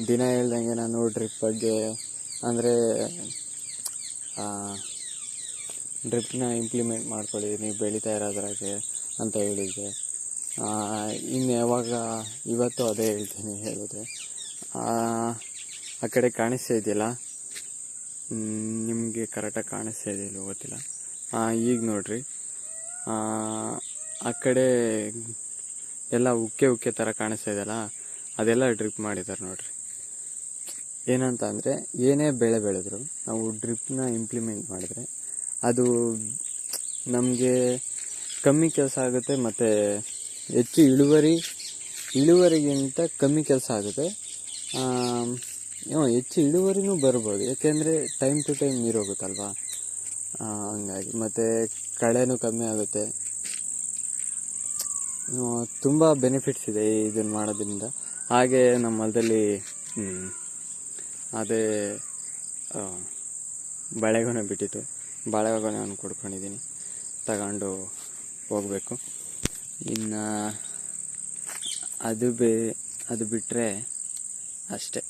ದಿನ ಹೇಳ್ದಂಗೆ ನಾನು ಡ್ರಿಪ್ ಬಗ್ಗೆ ಅಂದರೆ ಡ್ರಿಪ್ನ ಇಂಪ್ಲಿಮೆಂಟ್ ಮಾಡ್ಕೊಳ್ಳಿ ನೀವು ಬೆಳೀತಾ ಇರೋದ್ರಾಗೆ ಅಂತ ಹೇಳಿದ್ದೆ. ಇನ್ನು ಯಾವಾಗ ಇವತ್ತು ಅದೇ ಹೇಳ್ತೀನಿ ಹೇಳಿದ್ರೆ. ಆ ಕಡೆ ಕಾಣಿಸ್ತಾ ಇದೆಯಲ್ಲ, ನಿಮಗೆ ಕರೆಕ್ಟಾಗಿ ಕಾಣಿಸ್ತಾ ಇದೆಯಲ್ಲ ಗೊತ್ತಿಲ್ಲ. ಈಗ ನೋಡ್ರಿ, ಆ ಕಡೆ ಎಲ್ಲ ಉಕ್ಕೆ ಥರ ಕಾಣಿಸ್ತಾ ಇದೆಯಲ್ಲ, ಅದೆಲ್ಲ ಡ್ರಿಪ್ ಮಾಡಿದ್ದಾರೆ ನೋಡ್ರಿ. ಏನಂತ ಅಂದರೆ, ಏನೇ ಬೆಳೆ ಬೆಳೆದ್ರು ನಾವು ಡ್ರಿಪ್ನ ಇಂಪ್ಲಿಮೆಂಟ್ ಮಾಡಿದ್ರೆ ಅದು ನಮಗೆ ಕಮ್ಮಿ ಕೆಲಸ ಆಗುತ್ತೆ ಮತ್ತು ಹೆಚ್ಚು ಇಳುವರಿಗಿಂತ ಕಮ್ಮಿ ಕೆಲಸ ಆಗುತ್ತೆ. ಹೆಚ್ಚು ಇಳುವರಿನೂ ಬರ್ಬೋದು, ಯಾಕೆಂದರೆ ಟೈಮ್ ಟು ಟೈಮ್ ನೀರು ಹೋಗುತ್ತಲ್ವ, ಹಂಗಾಗಿ. ಮತ್ತು ಕಳೆನೂ ಕಮ್ಮಿ ಆಗುತ್ತೆ. ತುಂಬ ಬೆನಿಫಿಟ್ಸ್ ಇದೆ ಇದನ್ನು ಮಾಡೋದ್ರಿಂದ. ಹಾಗೆ ನಮ್ಮ ಹೊಲದಲ್ಲಿ ಅದೇ ಬಾಳೆಗೊನೆ ಬಿಟ್ಟಿತ್ತು, ಬಾಳೆಗೊನೆ ಒಂದು ಕೊಡ್ಕೊಂಡಿದ್ದೀನಿ, ತಗೊಂಡು ಹೋಗಬೇಕು. ಇನ್ನು ಅದು ಬಿಟ್ಟರೆ ಅಷ್ಟೇ.